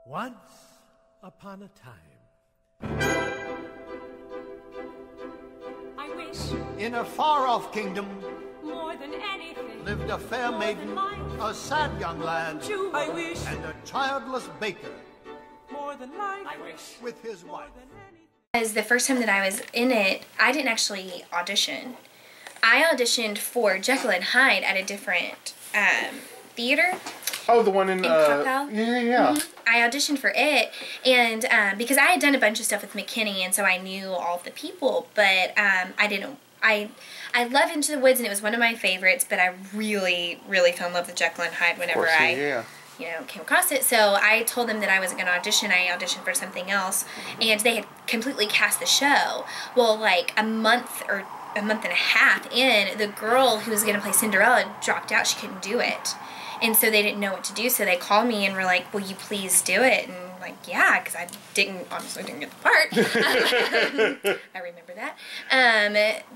Once upon a time, I wish in a far-off kingdom more than anything lived a fair more maiden, than life. a sad young lad, I wish and a childless baker more than life. I wish with his wife. As the first time that I was in it, I didn't actually audition. I auditioned for Jekyll and Hyde at a different theater. Oh, the one in Krakow. yeah. Mm-hmm. I auditioned for it, and because I had done a bunch of stuff with McKinney, and so I knew all of the people, but I didn't. I love Into the Woods, and it was one of my favorites, but I really, really fell in love with Jekyll and Hyde whenever I came across it. So I told them that I wasn't going to audition. I auditioned for something else, and they had completely cast the show. Well, like a month and a half in, the girl who was going to play Cinderella dropped out. She couldn't do it. And so they didn't know what to do, so they called me and were like, will you please do it? And I'm like, yeah, because I obviously didn't get the part. I remember that.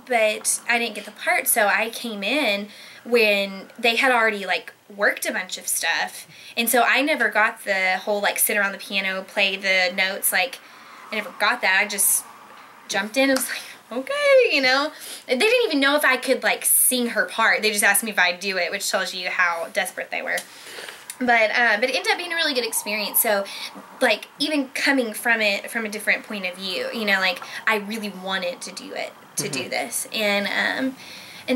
But I didn't get the part, so I came in when they had already, like, worked a bunch of stuff. And so I never got the whole, like, sit around the piano, play the notes. Like, I never got that. I just jumped in and was like, okay, you know. They didn't even know if I could, like, sing her part. They just asked me if I'd do it, which tells you how desperate they were. But it ended up being a really good experience. So, like, even coming from it from a different point of view, you know, like, I really wanted to do it, to do this. And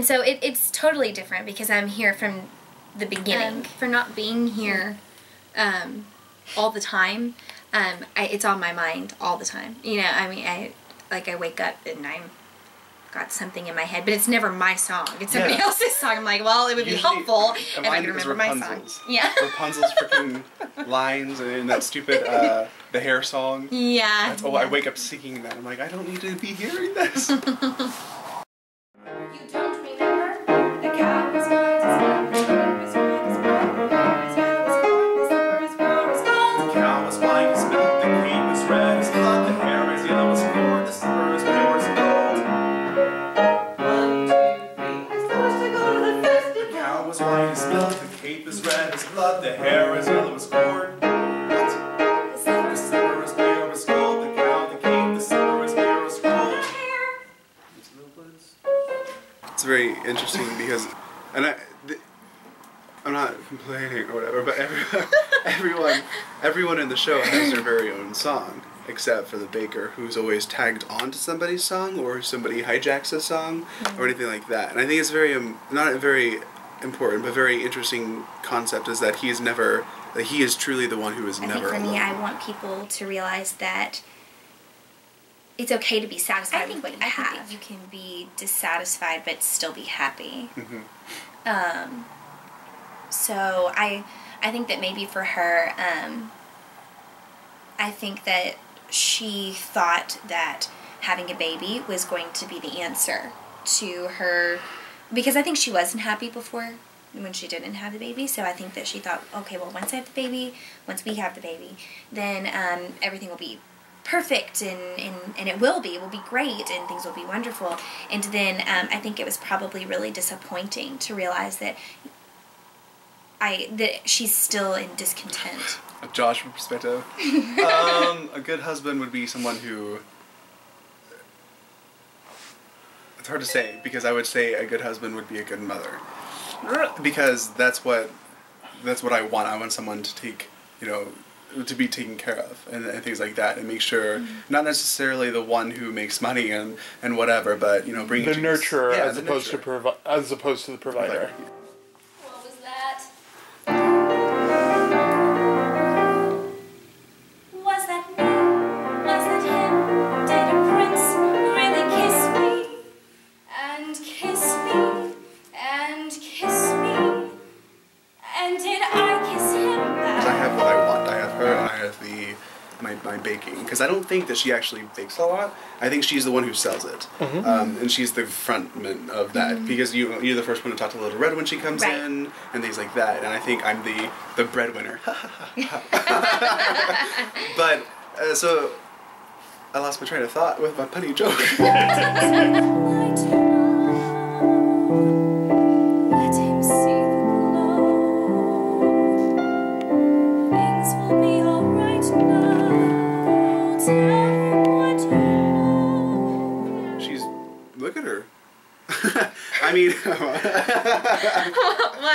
so it's totally different because I'm here from the beginning. For not being here all the time, it's on my mind all the time. You know, I mean, I wake up and I've got something in my head, but it's never my song. It's somebody else's song. I'm like, well, it would be helpful if I could remember my song. Yeah. Rapunzel's freaking lines and that stupid, the hair song. Yeah. I wake up singing that. I'm like, I don't need to be hearing this. You don't remember? The cow was mine, the cow was white as milk, the cream was red as blood, the hair is yellow as corn, the slipper is pure as gold. 1, 2, 3. I'm supposed to go to the festival. The cow was white as milk, the cape is red as blood, the hair is yellow as corn. The slipper is pure as gold, the cow, the cape, the slipper is pure as gold. It's very interesting because, and I'm not complaining or whatever, but everyone in the show has their very own song, except for the baker, who's always tagged onto somebody's song, or somebody hijacks a song, or anything like that. And I think it's very, not a very important, but very interesting concept is that he is truly the one who is never alone. For me, I want people to realize that it's okay to be satisfied with what you have. I think that you can be dissatisfied but still be happy. So I think that maybe for her, I think that she thought that having a baby was going to be the answer to her, because I think she wasn't happy before when she didn't have the baby. So I think that she thought, okay, well, once I have the baby, once we have the baby, then everything will be perfect, and it will be great, and things will be wonderful. And then I think it was probably really disappointing to realize that she's still in discontent. A Josh perspective. A good husband would be someone who, it's hard to say, because I would say a good husband would be a good mother, because that's what I want. I want someone to take, you know, to be taken care of and things like that, and make sure not necessarily the one who makes money and whatever, but, you know, bring the nurturer as opposed to the provider. What was that? Was that me? Was that him? Did a prince really kiss me? And kiss me? And kiss me? And did I kiss him back? I have what I want. I have her, and I have my baking. Because I don't think that she actually bakes a lot. I think she's the one who sells it. And she's the frontman of that. Because you're the first one to talk to Little Red when she comes in, and things like that. And I think I'm the breadwinner. But, so, I lost my train of thought with my punny joke. Things will be alright look at her. I mean, Why,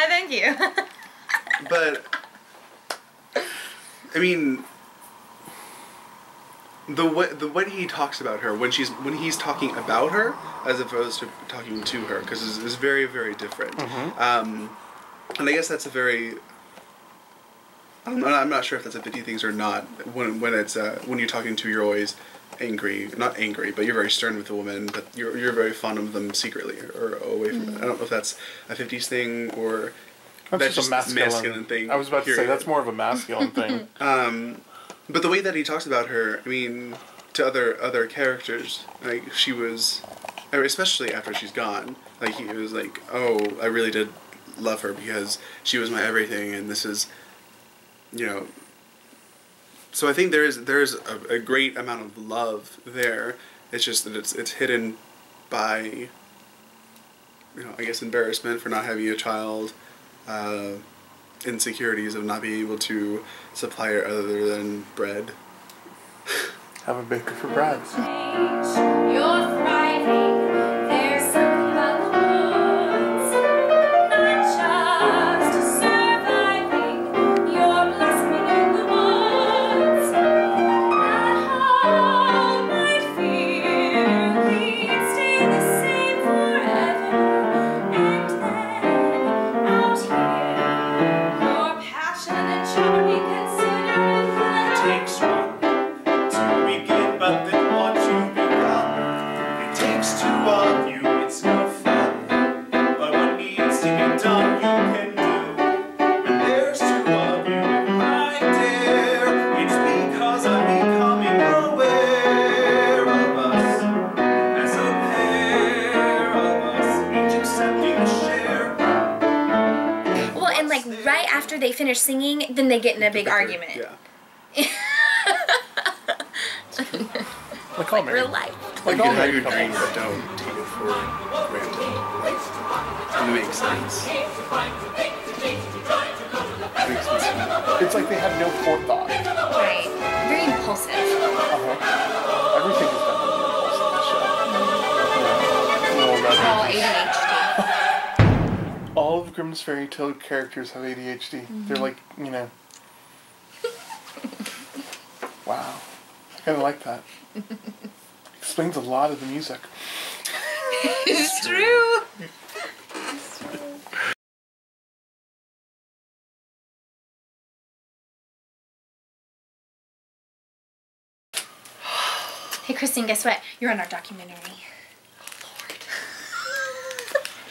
thank you. but I mean, the way he talks about her when he's talking about her as opposed to talking to her, because it's very, very different. And I guess that's a very, I'm not sure if that's a 50 things or not. When you're talking to, you're always not angry, but you're very stern with a woman, but you're very fond of them secretly or away from it. I don't know if that's a 50s thing or that's just a masculine thing. I was about to say that's more of a masculine thing. But the way that he talks about her, I mean, to other characters, like she was, especially after she's gone, like he was like, oh, I really did love her because she was my everything, and this is, you know. So I think there's a great amount of love there. It's just that it's hidden by, you know, I guess embarrassment for not having a child, insecurities of not being able to supply her other than bread. Have a baker for bread. You're thriving. There's something about the woods, not just surviving. You're blossoming in the woods. At home, might feel we'd stay the same forever, and then out here, your passion and charm be considered. It takes one to begin, but then once you become, it takes two of you, it's no fun. But what needs to be done, you can do. When there's two of you, right there, it's because I'm becoming aware of us as a pair of us, each accepting a share. Well, and like right after they finish singing, then they get in a big argument. Yeah. Like all Real married. life. Like You all can have your married dreams, couples. but don't take it for granted. Like, it makes sense. Makes sense. It's like they have no forethought. Right. Very impulsive. Everything is done with impulse in the show. All ADHD. All of Grimm's fairy tale characters have ADHD. They're like, you know. Wow. I kind of like that. Explains a lot of the music. It's true. Hey, Kristen, guess what? You're on our documentary.